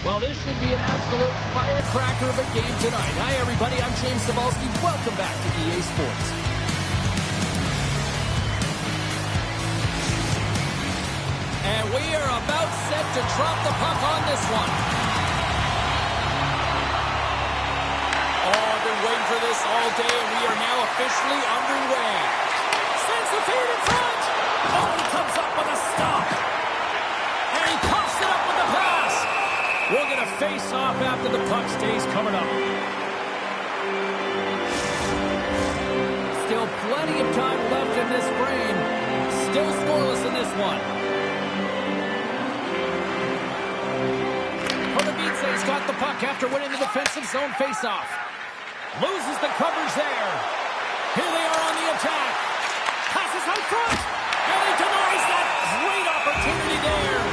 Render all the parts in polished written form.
Well, this should be an absolute firecracker of a game tonight. Hi, everybody. I'm James Cebulski. Welcome back to EA Sports. And we are about set to drop the puck on this one. Oh, I've been waiting for this all day, and we are now officially underway. Sends the feed in front. Oh, he comes up with a stop. And he coughs it up with the pass. We'll get a face-off after the puck stays coming up. Still plenty of time left in this frame. Still scoreless in this one. He's got the puck after winning the defensive zone face-off. Loses the coverage there. Here they are on the attack. Passes out front. And he denies that. Great opportunity there.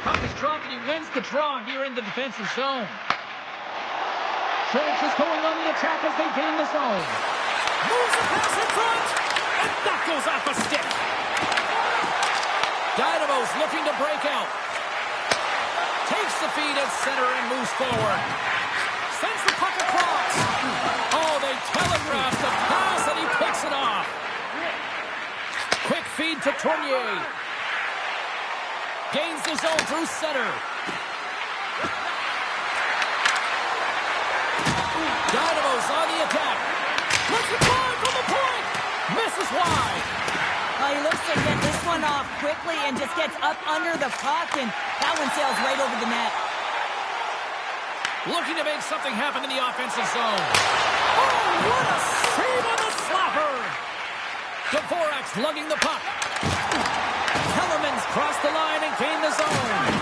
Puck is dropped and he wins the draw here in the defensive zone. Třinec is going on the attack as they gain the zone. Moves the pass in front. And that goes off a stick. Dynamo's looking to break out. Takes the feed at center and moves forward. Sends the puck across. Oh, they telegraph the pass and he picks it off. Quick feed to Tournier. Gains the zone through center. Dynamo's on the attack. Looks it fly from the point. Misses wide. He looks to get this one off quickly and just gets up under the puck, and that one sails right over the net. Looking to make something happen in the offensive zone. Oh, what a save on the slapper. Dvorak's lugging the puck. Kellerman's crossed the line and gained the zone.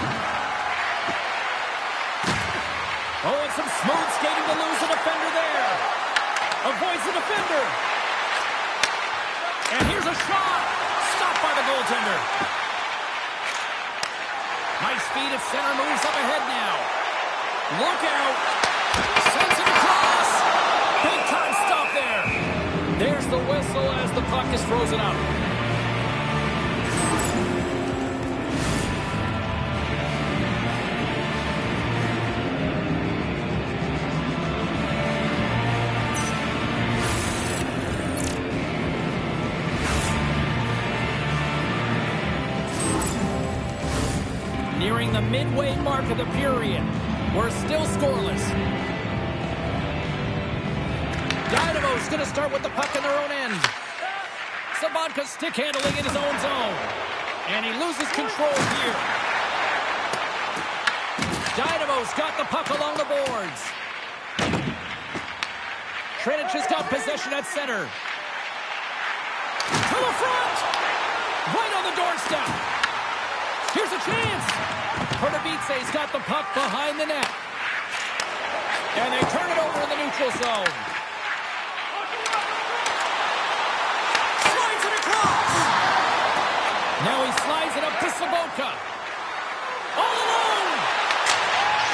Oh, and some smooth skating to lose a defender there. Avoids the defender. And here's a shot. Stopped by the goaltender. Nice feed at center. Moves up ahead now. Look out. Sends it across. Big time stop there. There's the whistle as the puck is frozen up. Nearing the midway mark of the period. We're still scoreless. Dynamo's going to start with the puck in their own end. Sabanka's stick handling in his own zone. And he loses control here. Dynamo's got the puck along the boards. Třinec has got possession at center. To the front! Right on the doorstep. Here's a chance. Pertavitse's got the puck behind the net. And they turn it over in the neutral zone. Slides it across. Now he slides it up to Sabanka. All alone.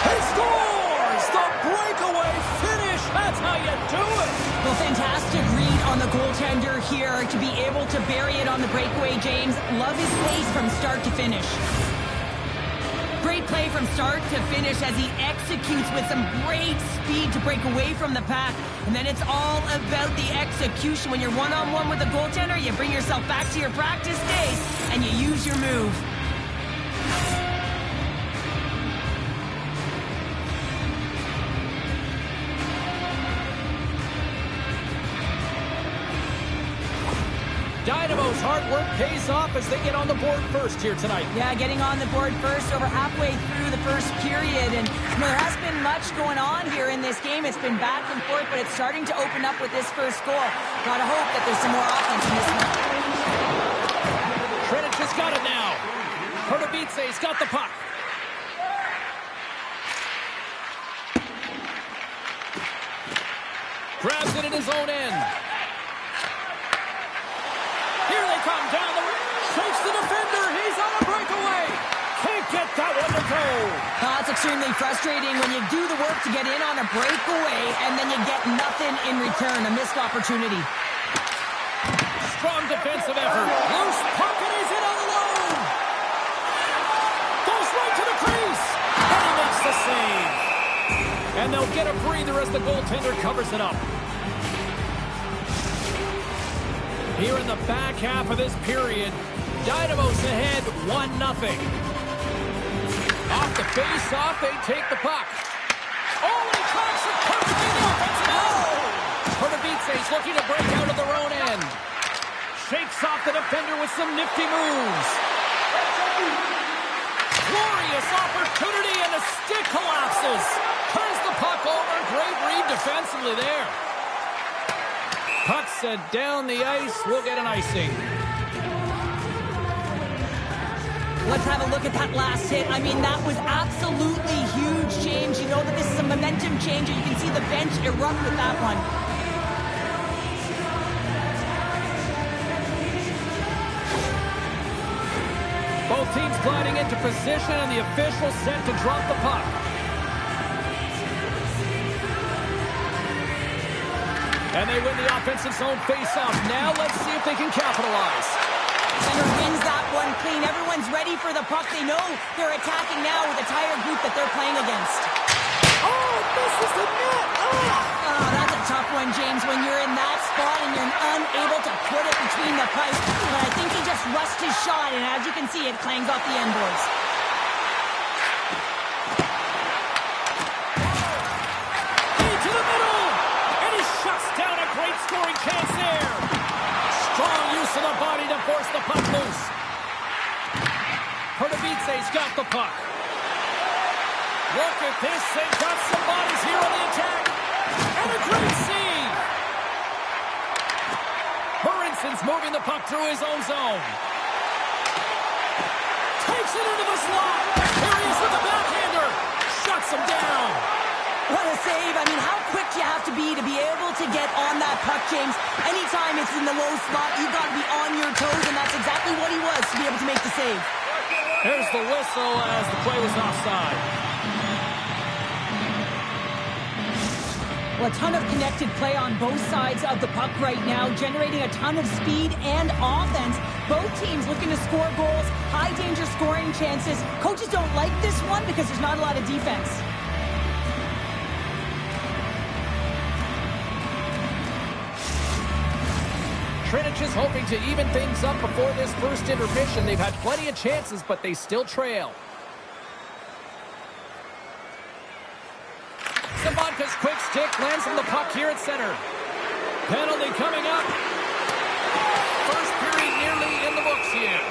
He scores! The breakaway finish. That's how you do it. Well, fantastic read on the goaltender here to be able to bury it on the breakaway, James. Love his pace from start to finish. Great play from start to finish as he executes with some great speed to break away from the pack. And then it's all about the execution. When you're one-on-one with the goaltender, you bring yourself back to your practice days and you use your move. Dynamo's hard work pays off as they get on the board first here tonight. Yeah, getting on the board first over halfway through the first period. And there has been much going on here in this game. It's been back and forth, but it's starting to open up with this first goal. Gotta hope that there's some more offense in this one. Třinec has got it now. Pertavitse's got the puck. Grabs it in his own end. Here they come down the shakes the defender. He's on a breakaway. Can't get that one to go. It's a extremely frustrating when you do the work to get in on a breakaway and then you get nothing in return, a missed opportunity. Strong defensive effort. Loose puck and he's in on the low. Goes right to the crease. And he makes the save. And they'll get a breather as the goaltender covers it up. Here in the back half of this period, Dynamo's ahead 1-0. Off the face-off, they take the puck. Oh, and he tracks it perfectly in the offensive zone. Pertavitse's looking to break out of their own end. Shakes off the defender with some nifty moves. Glorious opportunity, and the stick collapses. Turns the puck over. Great read defensively there. Puck set down the ice. We'll get an icing. Let's have a look at that last hit. I mean, that was absolutely huge change. You know that this is a momentum changer. You can see the bench erupt with that one. Both teams gliding into position, and the official set to drop the puck. And they win the offensive zone face-off. Now let's see if they can capitalize. Center wins that one clean. Everyone's ready for the puck. They know they're attacking now with the entire group that they're playing against. Oh, this is the net. Oh, that's a tough one, James, when you're in that spot and you're unable to put it between the pipes. But I think he just rushed his shot, and as you can see, it clangs off the end boards. Into the middle, and he shuts down a great scoring chance there. Strong use of the body to force the puck loose. Pertavitse's got the puck. Look at this. They've got some bodies here on the attack. And a great save. Burinson's moving the puck through his own zone. Takes it into the slot. Here he is with the backhander. Shuts him down. What a save. I mean, how quick you have to be able to get on that puck, James. Anytime it's in the low spot, you've got to be on your toes, and that's exactly what he was to be able to make the save. Here's the whistle as the play was offside. Well, a ton of connected play on both sides of the puck right now, generating a ton of speed and offense. Both teams looking to score goals, high-danger scoring chances. Coaches don't like this one because there's not a lot of defense. Třinec is hoping to even things up before this first intermission. They've had plenty of chances, but they still trail. Sabanka's quick stick lands him the puck here at center. Penalty coming up. First period nearly in the books here.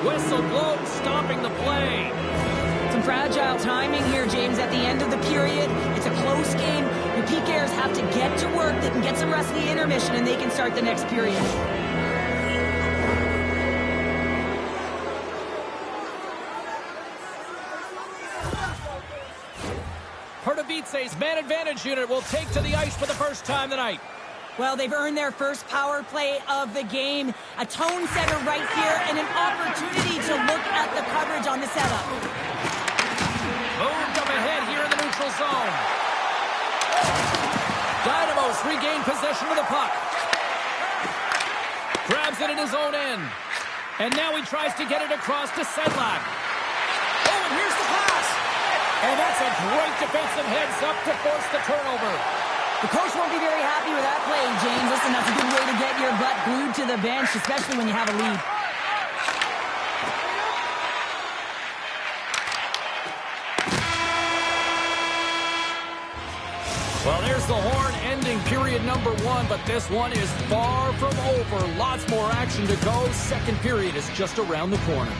Whistle blows, stopping the play. Some fragile timing here, James, at the end of the period. It's a close game. Your PKers have to get to work. They can get some rest in the intermission, and they can start the next period. Pertavitse's man advantage unit will take to the ice for the first time tonight. Well, they've earned their first power play of the game. A tone setter right here and an opportunity to look at the coverage on the setup. Moved up ahead here in the neutral zone. Dynamo's regained possession of the puck. Grabs it in his own end. And now he tries to get it across to Sedlak. Oh, and here's the pass. And that's a great defensive heads-up to force the turnover. The coach won't be very happy with that play, James. Listen, that's a good way to get your butt glued to the bench, especially when you have a lead. Well, there's the horn ending period number 1, but this one is far from over. Lots more action to go. Second period is just around the corner.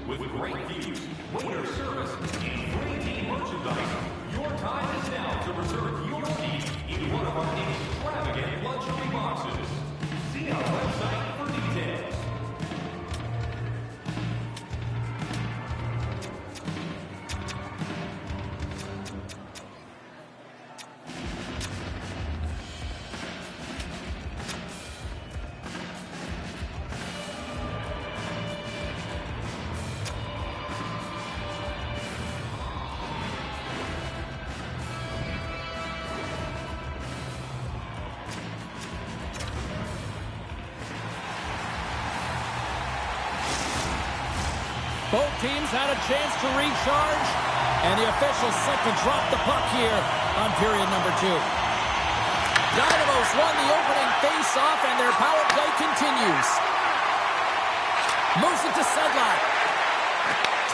With great views, waiter service, and free team merchandise, your time is now to reserve your seat in one of our extravagant luxury boxes. See our website for details. Both teams had a chance to recharge, and the officials set to drop the puck here on period number 2. Dynamos won the opening face-off, and their power play continues. Moves it to Sedlak.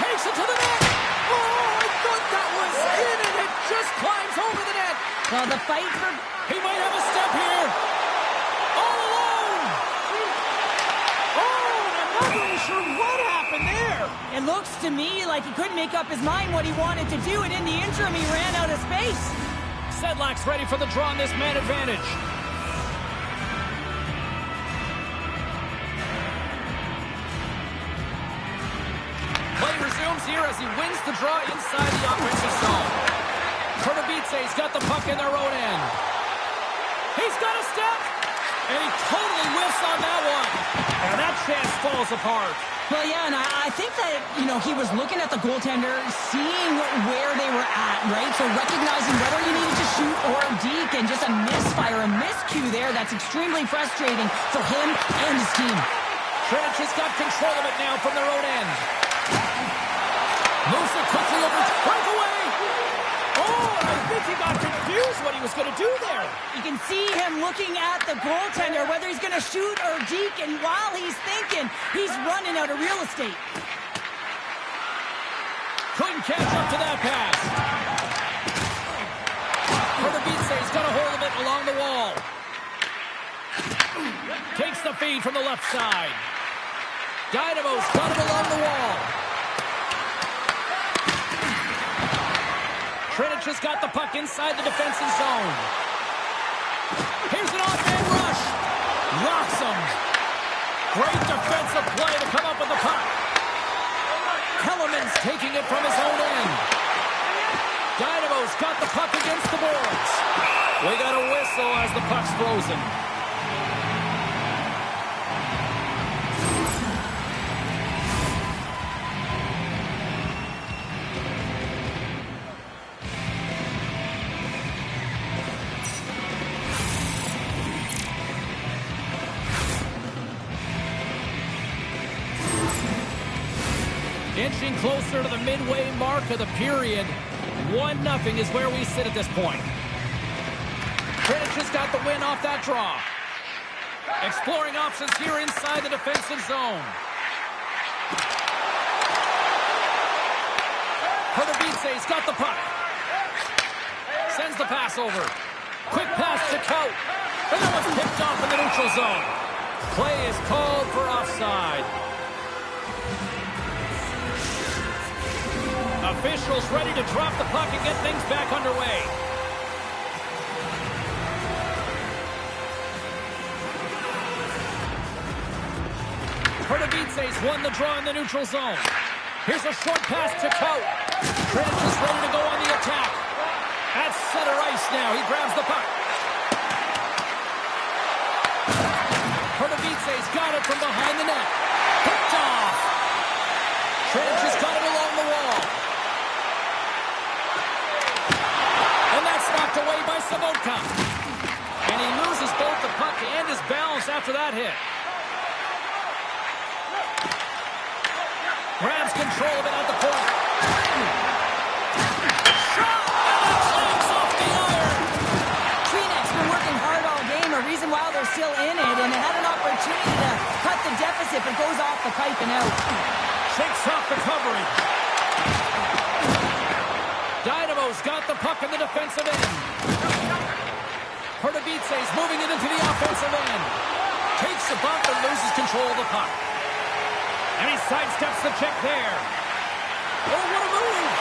Takes it to the net. Oh, I thought that was in, and it just climbs over the net. Well, the fight for... He might have a step here. All alone. Oh, and I'm not really sure what happened there. It looks to me like he couldn't make up his mind what he wanted to do, and in the interim, he ran out of space. Sedlak's ready for the draw on this man advantage. Play resumes here as he wins the draw inside the offensive zone. Kurtabitse's got the puck in their own end. He's got a step, and he totally whiffs on that one. And that chance falls apart. Well, yeah, and I think that, he was looking at the goaltender, seeing where they were at, right? So recognizing whether he needed to shoot or deke, and just a misfire, a miscue there. That's extremely frustrating for him and his team. Třinec has got control of it now from their own end. Moves it quickly over to breakaway. Oh, I think he got confused what he was going to do there. You can see him looking at the goaltender, whether he's going to shoot or deke, and while he's thinking, he's running out of real estate. Couldn't catch up to that pass. Kurtabitse's got a hold of it along the wall. Takes the feed from the left side. Dynamo's got him along the wall. Třinec has got the puck inside the defensive zone. Here's an off-man rush. Rocks him. Great defensive play to come up with the puck. Kellerman's taking it from his own end. Dynamo's got the puck against the boards. We got a whistle as the puck's frozen. Inching closer to the midway mark of the period. 1-0 is where we sit at this point. Třinec has got the win off that draw. Exploring options here inside the defensive zone. Kurtabitse's got the puck. Sends the pass over. Quick pass to Coat. And that was picked off in the neutral zone. Play is called for offside. Officials ready to drop the puck and get things back underway. Kurtabitse's won the draw in the neutral zone. Here's a short pass to Coat. Třinec is ready to go on the attack. At center ice now, he grabs the puck. Kurtabitse's got it from behind the net. Picked off. Třinec has got it along the wall. Knocked away by Sabotka. And he loses both the puck and his balance after that hit. Grabs control of it at the point. Shot! And off the iron. Třinec been working hard all game, a reason why they're still in it, and they had an opportunity to cut the deficit, but goes off the pipe and out. Shakes off the coverage. Dynamo's got the puck in the defensive end. Kurtabitse's moving it into the offensive end. Takes the bump and loses control of the puck. And he sidesteps the check there. Oh, what a move!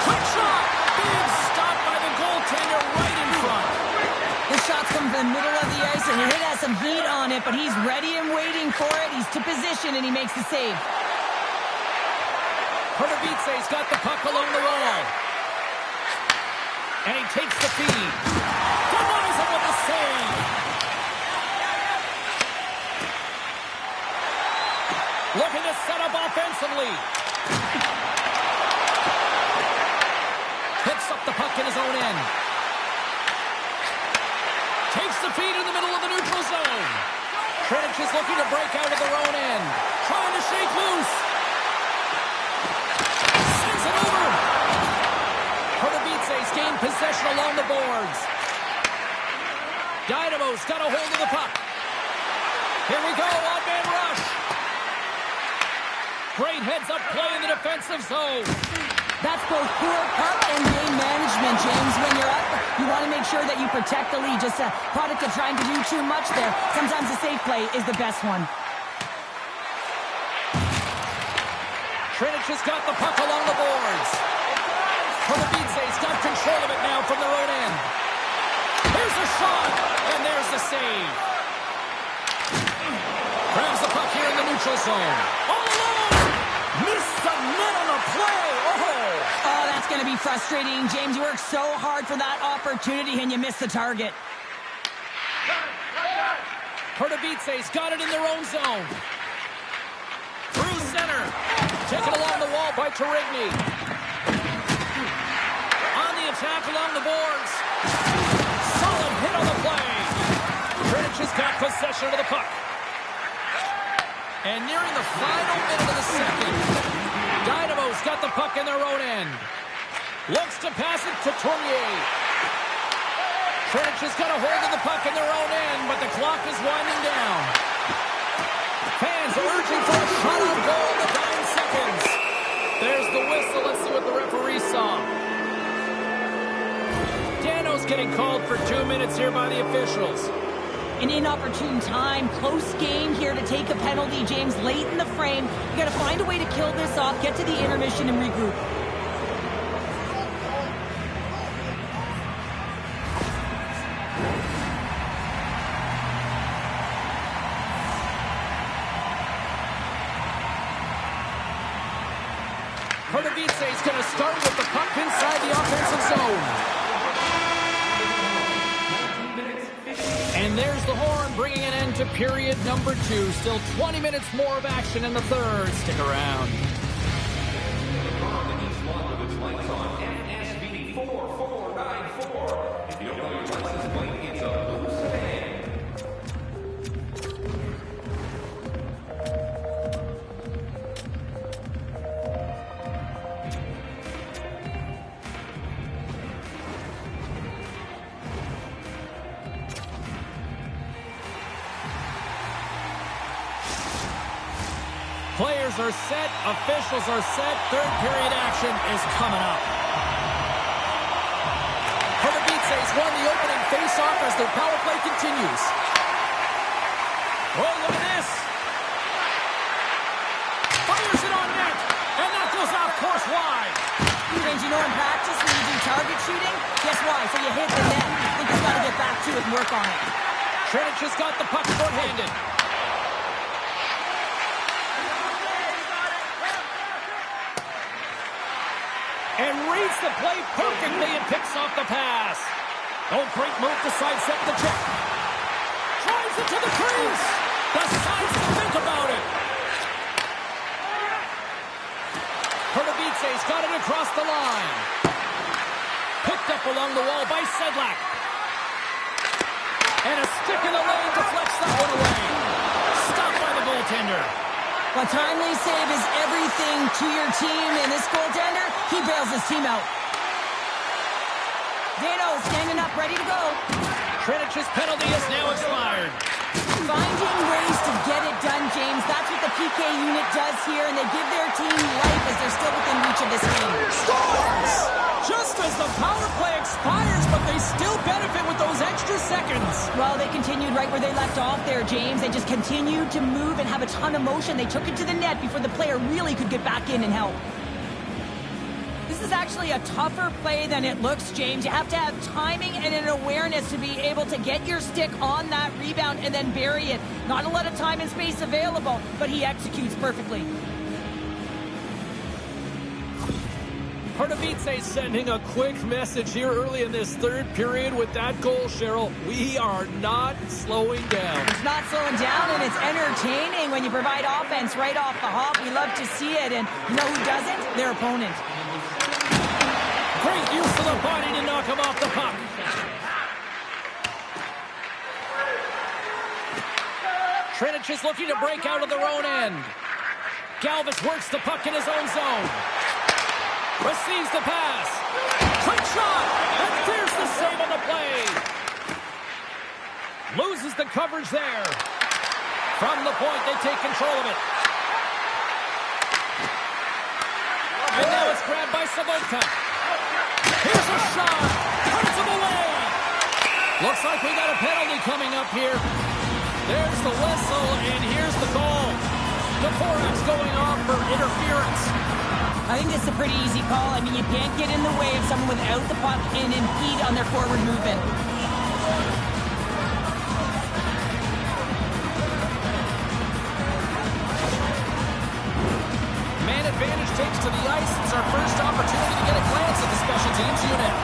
Quick shot! Big stop by the goaltender right in front. The shots come from the middle of the ice, and it has some heat on it, but he's ready and waiting for it. He's to position, and he makes the save. Kurtabitse's got the puck along the wall. And he takes the feed. Denies him with the save. Looking to set up offensively. Picks up the puck in his own end. Takes the feed in the middle of the neutral zone. Třinec is looking to break out of their own end. Trying to shake loose. gained possession along the boards. Dynamo's got a hold of the puck. Here we go, one-man rush. Great heads-up play in the defensive zone. That's both poor puck and game management, James. When you're up, you want to make sure that you protect the lead. Just a product of trying to do too much there. Sometimes a safe play is the best one. Třinec has got the puck along the boards. Kovacevich's got control of it now from their own end. Here's a shot, and there's the save. Grabs the puck here in the neutral zone. All alone! Missed the net on the play! Oh, that's going to be frustrating, James. You worked so hard for that opportunity, and you missed the target. Kovacevich's got it in their own zone. Through center. Taken along the wall by Třinec. On the attack along the boards. Solid hit on the play. Třinec has got possession of the puck. And nearing the final minute of the second, Dynamo's got the puck in their own end. Looks to pass it to Tournier. Třinec has got a hold of the puck in their own end, but the clock is winding down. Fans are urging for a shot on goal in the dying seconds. There's the whistle. Let's see what the referee saw. Dano's getting called for 2 minutes here by the officials. An inopportune time, close game here to take a penalty, James, late in the frame. You got to find a way to kill this off, get to the intermission and regroup. Kovacevich's going to start with the puck inside the offensive zone. And there's the horn, bringing an end to period number 2. Still 20 minutes more of action in the third. Stick around. If you don't know your license plate, it's a blue sedan. Players are set, officials are set, third period action is coming up. Kovacevich's won the opening face-off as their power play continues. Oh, look at this. Fires it on net, and that goes off course wide. James, you know in practice when you do target shooting, guess why? So you hit the net. I think you've got to get back to it and work on it. Třinec has got the puck short-handed. And reads the play perfectly and picks off the pass. Oh, great move to sidestep the check. Drives it to the crease. Decides to think about it. Kovacevich's got it across the line. Picked up along the wall by Sedlak. And a stick in the lane deflects that one away. Stopped by the goaltender. A timely save is everything to your team, and this goaltender, he bails his team out. Dano standing up, ready to go. Třinec's penalty has now expired. Finding ways to get it done, James. That's what the PK unit does here, and they give their team life as they're still within reach of this game. Scores! Just as the power play expires, but they still benefit with those extra seconds. Well, they continued right where they left off there, James. They just continued to move and have a ton of motion. They took it to the net before the player really could get back in and help. This is actually a tougher play than it looks, James. You have to have timing and an awareness to be able to get your stick on that rebound and then bury it. Not a lot of time and space available, but he executes perfectly. Kovacevich's sending a quick message here early in this third period with that goal, Cheryl. We are not slowing down. It's not slowing down, and it's entertaining when you provide offense right off the hop. We love to see it, and you know who doesn't? Their opponent. Great use of the body to knock him off the puck. Třinec is looking to break out of their own end. Galvis works the puck in his own zone. Receives the pass. Quick shot. And there's the save on the play. Loses the coverage there. From the point, they take control of it. And now it's grabbed by Sabota. Here's a shot. Puts him away. Looks like we got a penalty coming up here. There's the whistle, and here's the goal. The Forex going off for interference. I think it's a pretty easy call. I mean, you can't get in the way of someone without the puck and impede on their forward movement. Man advantage takes to the ice. It's our first opportunity to get a glance at the special teams unit.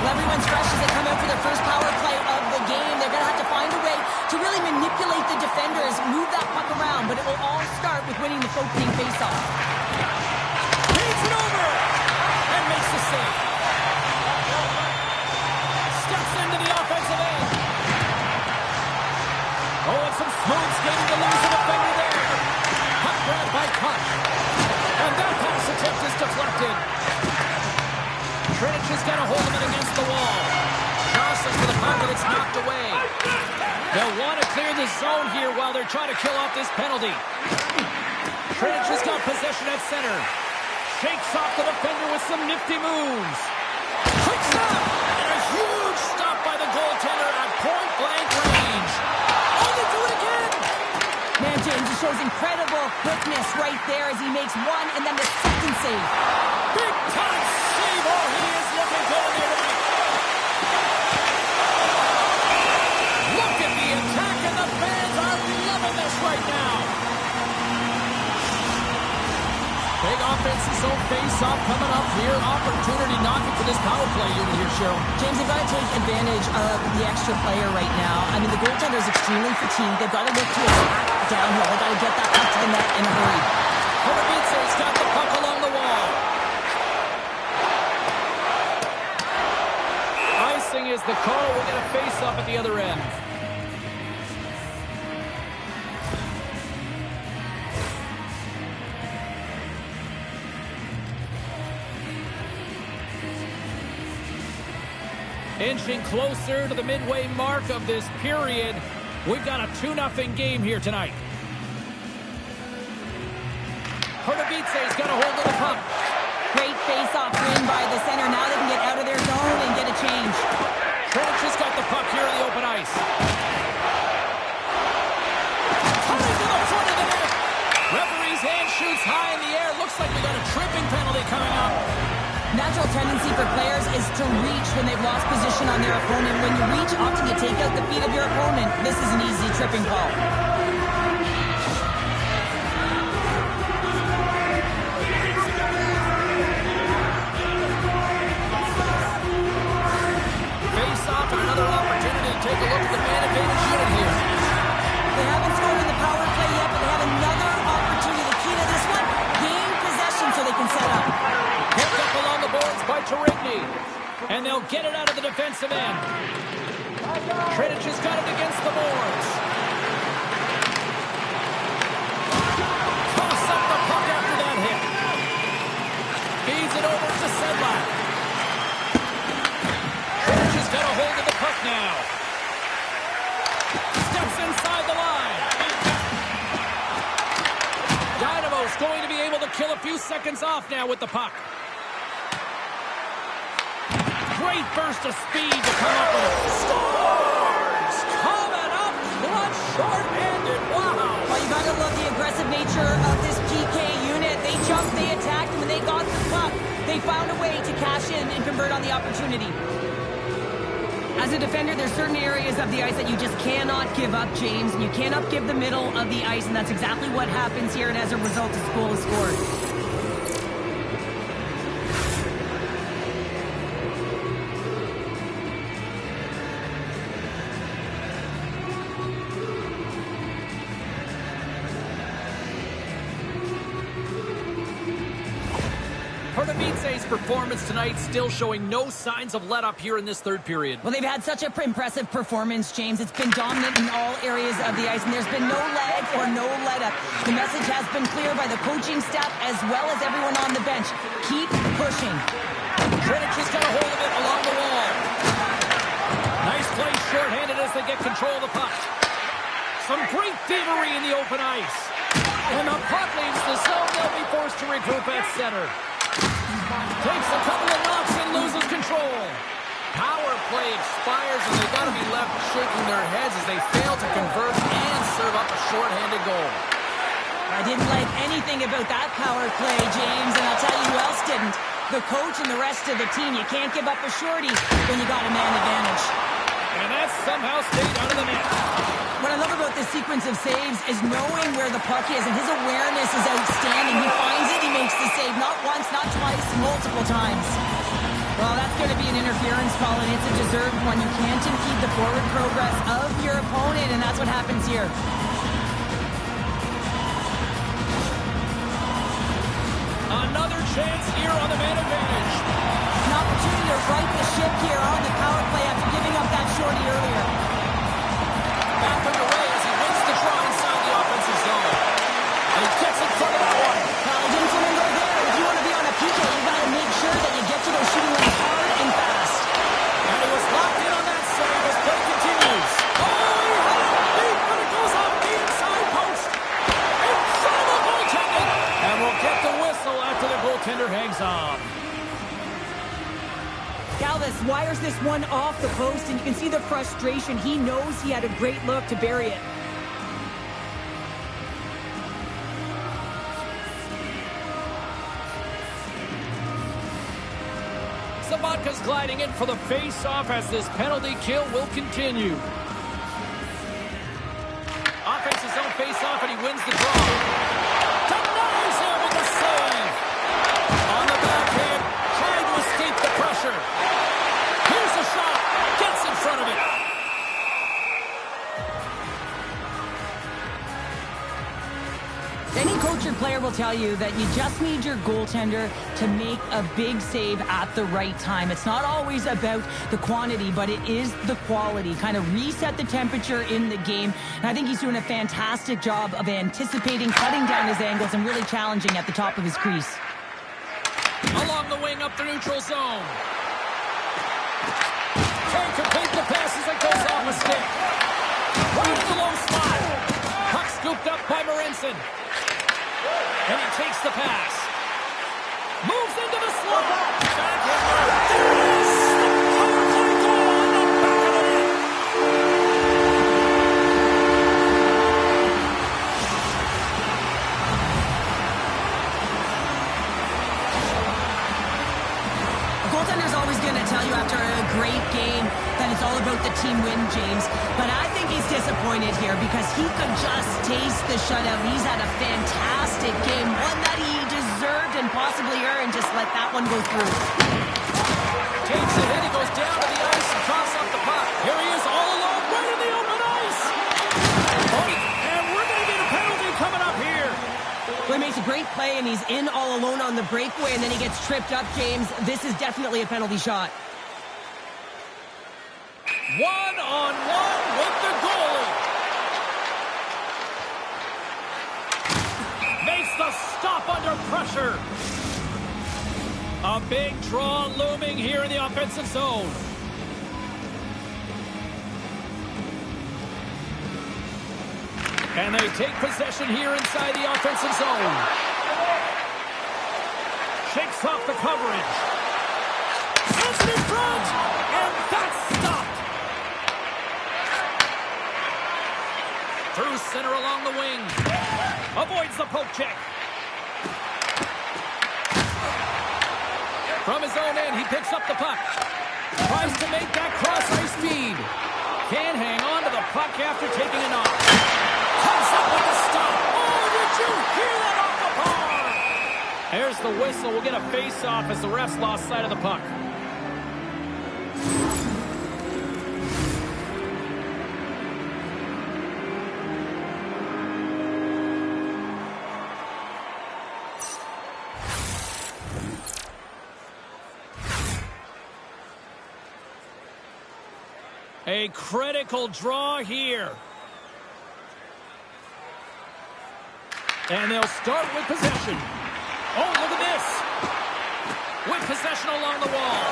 Well, everyone's fresh as they come out for their first power play of the game. They're going to have to find a way to really manipulate the defenders, move that puck around, but it will all start with winning the opening faceoff. Feeds it over and makes the save. Steps into the offensive end. Oh, and some smooth skating to lose the defender there. Puck grabbed by Koch. And that pass attempt is deflected. Třinec has got a hold of it against the wall. Johnson for the puck, and it's knocked away. They'll want to clear the zone here while they're trying to kill off this penalty. Třinec has got possession at center. Shakes off the defender with some nifty moves. Quick stop! And a huge stop by the goaltender at point-blank range. Oh, they do it again! Man, James, he shows incredible quickness right there as he makes one and then the second save. Big time save! Oh, he is looking good here tonight. Look at the attack, and the fans are loving this right now. Big offensive zone face-off coming up here. Opportunity knocking for this power play unit here, Cheryl. James, they've got to take advantage of the extra player right now. I mean, the goaltender is extremely fatigued. They've got to look to attack downhill. They've got to get that puck to the net in a hurry. Horovitsa's got the puck along the wall. Icing is the call. We'll get a face-off at the other end. Inching closer to the midway mark of this period. We've got a 2-0 game here tonight. Horovitsa's got a hold of the puck. Great face-off win by the center. Now they can get out of their zone and get a change. Třinec has got the puck here in the open ice. Coming to the front of the net. Referee's hand shoots high in the air. Looks like we got a tripping penalty coming up. Natural tendency for players is to reach when they've lost position on their opponent. When you reach, often you take out the feet of your opponent. This is an easy tripping call. Face off and another opportunity to take a look at the man advantage unit here. They haven't scored in the power play yet, but they have another opportunity. The key to this one, gain possession so they can set up. Picked up along the boards by Tarigny. And they'll get it out of the defensive end. Třinec has got it against the boards. Toss up the puck after that hit. Feeds it over to Sedlak. Třinec has got a hold of the puck now. Steps inside the line. Dynamo's going to be able to kill a few seconds off now with the puck. Great burst of speed to come up with it. Scores! Coming up, clutch, short-handed. Wow! Well, you got to love the aggressive nature of this PK unit. They jumped, they attacked, and when they got the puck, they found a way to cash in and convert on the opportunity. As a defender, there's certain areas of the ice that you just cannot give up, James. And you cannot give the middle of the ice, and that's exactly what happens here. And as a result, this goal is scored. Pardubice's performance tonight still showing no signs of let up here in this third period. Well, they've had such an impressive performance, James. It's been dominant in all areas of the ice, and there's been no lag or no let up. The message has been clear by the coaching staff as well as everyone on the bench. Keep pushing. Třinec has got a hold of it along the wall. Nice play shorthanded as they get control of the puck. Some great thievery in the open ice. When the puck leaves the zone, they'll be forced to regroup at center. Takes a couple of knocks and loses control. Power play expires, and they've got to be left shaking their heads as they fail to convert and serve up a shorthanded goal. I didn't like anything about that power play, James, and I'll tell you who else didn't. The coach and the rest of the team. You can't give up a shorty when you got a man advantage. And that somehow stayed out of the net. What I love about this sequence of saves is knowing where the puck is, and his awareness is outstanding. He finds it, he makes the save, not once, not twice, multiple times. Well, that's going to be an interference call, and it's a deserved one. You can't impede the forward progress of your opponent, and that's what happens here. Another chance here on the man advantage. An opportunity to right the ship here on the power play after giving up that shorty earlier. Back underway as he wins the draw inside the offensive zone. And he gets in front of that one. Well, he didn't come in right there. If you want to be on a PK, you got to make sure that you get to those shooting lanes hard and fast. And he was locked in on that save as play continues. Oh, he had it deep, but it goes off the inside post. In front of the goaltender. And we'll get the whistle after the goaltender hangs on. Galvis wires this one off the post, and you can see the frustration. He knows he had a great look to bury it. Sabatka's gliding in for the face-off as this penalty kill will continue. Offensive zone face-off, and he wins the draw. Denies him with the save. On the backhand, trying to escape the pressure. Here's a shot. Gets in front of it. Any coach or player will tell you that you just need your goaltender to make a big save at the right time. It's not always about the quantity, but it is the quality. Kind of reset the temperature in the game. And I think he's doing a fantastic job of anticipating, cutting down his angles, and really challenging at the top of his crease. Along the wing up the neutral zone. Can't complete the pass as it goes off a stick. Right in the low slot. Puck scooped up by Morensen. And he takes the pass. Moves into the slot. Backhand. There it is. Power play goal on the back of the net. A goaltender's always going to tell you after a great game that it's all about the team win, James. But I think he's disappointed here because he could just taste the shutout. He's had a fantastic game, one that he deserved and possibly earned. Just let that one go through. Takes it in, he goes down to the ice and coughs up the puck. Here he is all alone, right in the open ice. And we're going to get a penalty coming up here. Well, he makes a great play, and he's in all alone on the breakaway, and then he gets tripped up, James. This is definitely a penalty shot. One-on-one with the goalie. Makes the stop under pressure. A big draw looming here in the offensive zone. And they take possession here inside the offensive zone. Shakes off the coverage. Sends it in front. And that's stopped. Through center along the wing. Avoids the poke check. From his own end, he picks up the puck. Tries to make that cross-ice feed. Can't hang on to the puck after taking a knock. Comes up with a stop. Oh, did you hear that off the bar? There's the whistle. We'll get a face-off as the refs lost sight of the puck. A critical draw here. And they'll start with possession. Oh, look at this. With possession along the wall.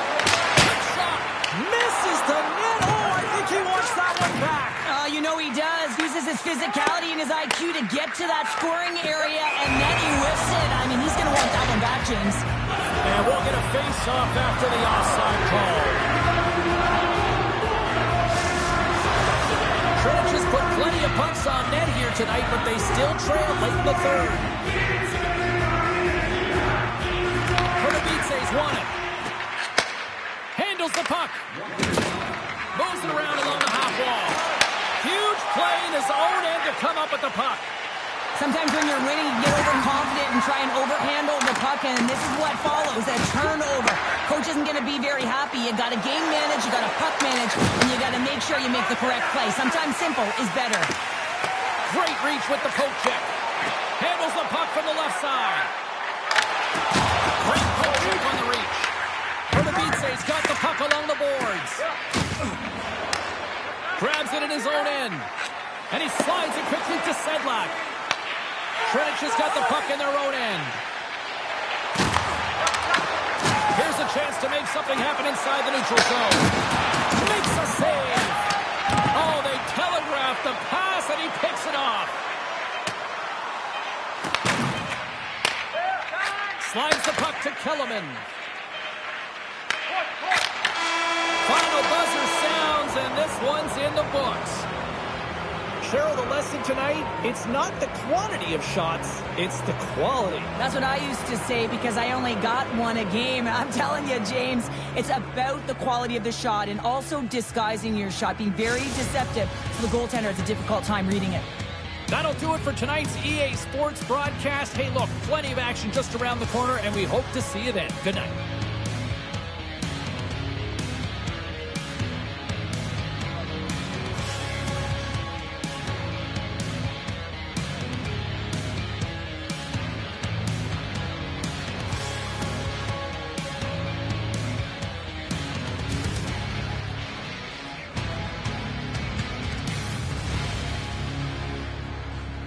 Good shot. Misses the net. Oh, I think he wants that one back. You know he does. Uses his physicality and his IQ to get to that scoring area, and then he whiffs it. I mean, he's going to want that one back, James. And we'll get a face-off after the offside call. Třinec has put plenty of pucks on net here tonight, but they still trail late in the third. He's won it. Handles the puck. Moves it around along the half wall. Huge play in his own end to come up with the puck. Sometimes when you're winning, you get overconfident and try and overhandle the puck, and this is what follows, a turnover. Coach isn't going to be very happy. You got to game manage, you got to puck manage, and you got to make sure you make the correct play. Sometimes simple is better. Great reach with the poke check. Handles the puck from the left side. Great poke check on the reach. He's got the puck along the boards. Grabs it in his own end. And he slides it quickly to Sedlak. Třinec has got the puck in their own end. Here's a chance to make something happen inside the neutral zone. Makes a save. Oh, they telegraphed the pass and he picks it off. Slides the puck to Kellerman. Final buzzer sounds, and this one's in the books. Cheryl, the lesson tonight, it's not the quantity of shots, it's the quality. That's what I used to say because I only got one a game. I'm telling you, James, it's about the quality of the shot and also disguising your shot, being very deceptive. So the goaltender has a difficult time reading it. That'll do it for tonight's EA Sports broadcast. Hey, look, plenty of action just around the corner, and we hope to see you then. Good night.